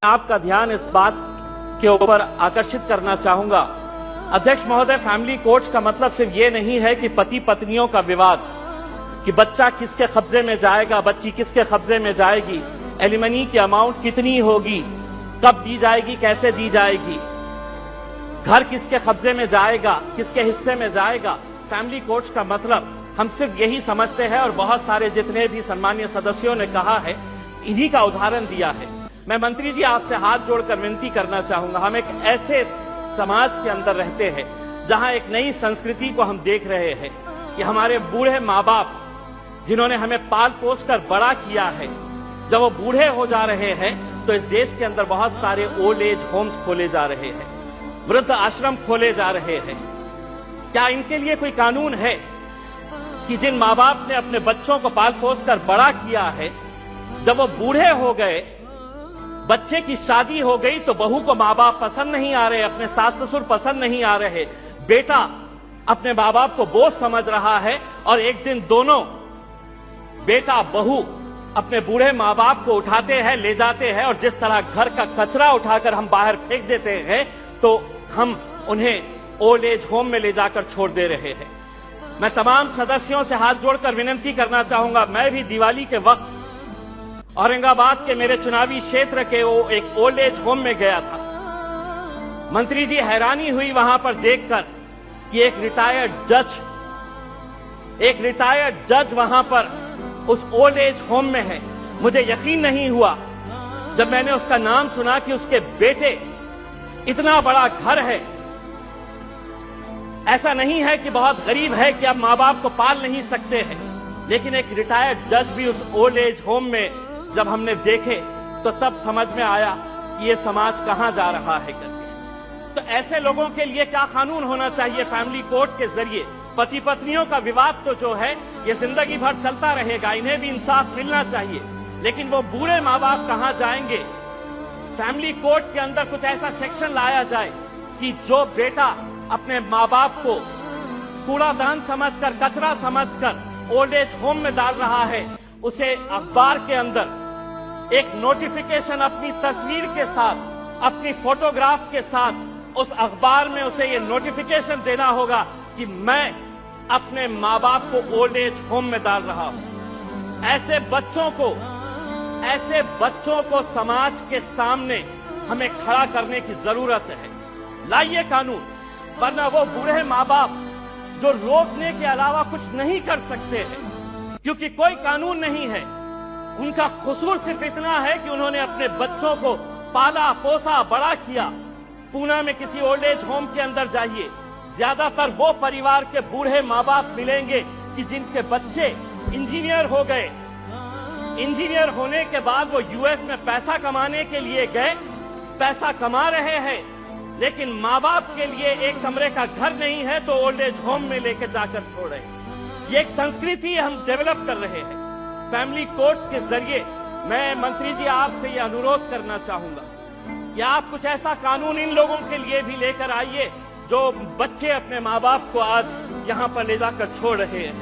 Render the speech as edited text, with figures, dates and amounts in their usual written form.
आपका ध्यान इस बात के ऊपर आकर्षित करना चाहूंगा। अध्यक्ष महोदय, फैमिली कोर्ट्स का मतलब सिर्फ ये नहीं है कि पति पत्नियों का विवाद, कि बच्चा किसके कब्जे में जाएगा, बच्ची किसके कब्जे में जाएगी, एलिमनी की अमाउंट कितनी होगी, कब दी जाएगी, कैसे दी जाएगी, घर किसके कब्जे में जाएगा, किसके हिस्से में जाएगा। फैमिली कोर्ट्स का मतलब हम सिर्फ यही समझते हैं और बहुत सारे जितने भी सम्मानीय सदस्यों ने कहा है, इन्हीं का उदाहरण दिया है। मैं मंत्री जी आपसे हाथ जोड़कर विनती करना चाहूंगा, हम एक ऐसे समाज के अंदर रहते हैं जहां एक नई संस्कृति को हम देख रहे हैं कि हमारे बूढ़े माँ बाप जिन्होंने हमें पाल पोस कर बड़ा किया है, जब वो बूढ़े हो जा रहे हैं तो इस देश के अंदर बहुत सारे ओल्ड एज होम्स खोले जा रहे हैं, वृद्ध आश्रम खोले जा रहे हैं। क्या इनके लिए कोई कानून है कि जिन माँ बाप ने अपने बच्चों को पाल पोस कर बड़ा किया है, जब वो बूढ़े हो गए, बच्चे की शादी हो गई तो बहू को माँ बाप पसंद नहीं आ रहे, अपने सास ससुर पसंद नहीं आ रहे, बेटा अपने माँ बाप को बोझ समझ रहा है और एक दिन दोनों बेटा बहू अपने बूढ़े माँ बाप को उठाते हैं, ले जाते हैं और जिस तरह घर का कचरा उठाकर हम बाहर फेंक देते हैं तो हम उन्हें ओल्ड एज होम में ले जाकर छोड़ दे रहे हैं। मैं तमाम सदस्यों से हाथ जोड़कर विनती करना चाहूंगा, मैं भी दिवाली के वक्त औरंगाबाद के मेरे चुनावी क्षेत्र के वो एक ओल्ड एज होम में गया था। मंत्री जी, हैरानी हुई वहां पर देखकर कि एक रिटायर्ड जज वहां पर उस ओल्ड एज होम में है। मुझे यकीन नहीं हुआ जब मैंने उसका नाम सुना कि उसके बेटे, इतना बड़ा घर है, ऐसा नहीं है कि बहुत गरीब है कि अब माँ बाप को पाल नहीं सकते हैं, लेकिन एक रिटायर्ड जज भी उस ओल्ड एज होम में जब हमने देखे तो तब समझ में आया कि ये समाज कहां जा रहा है करके। तो ऐसे लोगों के लिए क्या कानून होना चाहिए? फैमिली कोर्ट के जरिए पति पत्नियों का विवाद तो जो है ये जिंदगी भर चलता रहेगा, इन्हें भी इंसाफ मिलना चाहिए, लेकिन वो बूढ़े माँ बाप कहां जाएंगे? फैमिली कोर्ट के अंदर कुछ ऐसा सेक्शन लाया जाए कि जो बेटा अपने माँ बाप को कूड़ादान समझकर, कचरा समझकर ओल्ड एज होम में डाल रहा है, उसे अखबार के अंदर एक नोटिफिकेशन अपनी तस्वीर के साथ, अपनी फोटोग्राफ के साथ उस अखबार में उसे ये नोटिफिकेशन देना होगा कि मैं अपने माँ बाप को ओल्ड एज होम में डाल रहा हूं। ऐसे बच्चों को समाज के सामने हमें खड़ा करने की जरूरत है। लाइए कानून, वरना वो बूढ़े माँ बाप जो रोकने के अलावा कुछ नहीं कर सकते हैं, क्योंकि कोई कानून नहीं है। उनका कसूर सिर्फ इतना है कि उन्होंने अपने बच्चों को पाला पोसा बड़ा किया। पूना में किसी ओल्ड एज होम के अंदर जाइए, ज्यादातर वो परिवार के बूढ़े माँ बाप मिलेंगे कि जिनके बच्चे इंजीनियर हो गए। इंजीनियर होने के बाद वो यूएस में पैसा कमाने के लिए गए, पैसा कमा रहे हैं, लेकिन माँ बाप के लिए एक कमरे का घर नहीं है तो ओल्ड एज होम में लेकर जाकर छोड़े। ये एक संस्कृति हम डेवलप कर रहे हैं। फैमिली कोर्ट्स के जरिए मैं मंत्री जी आपसे ये अनुरोध करना चाहूंगा कि आप कुछ ऐसा कानून इन लोगों के लिए भी लेकर आइए जो बच्चे अपने माँ बाप को आज यहां पर ले जाकर छोड़ रहे हैं।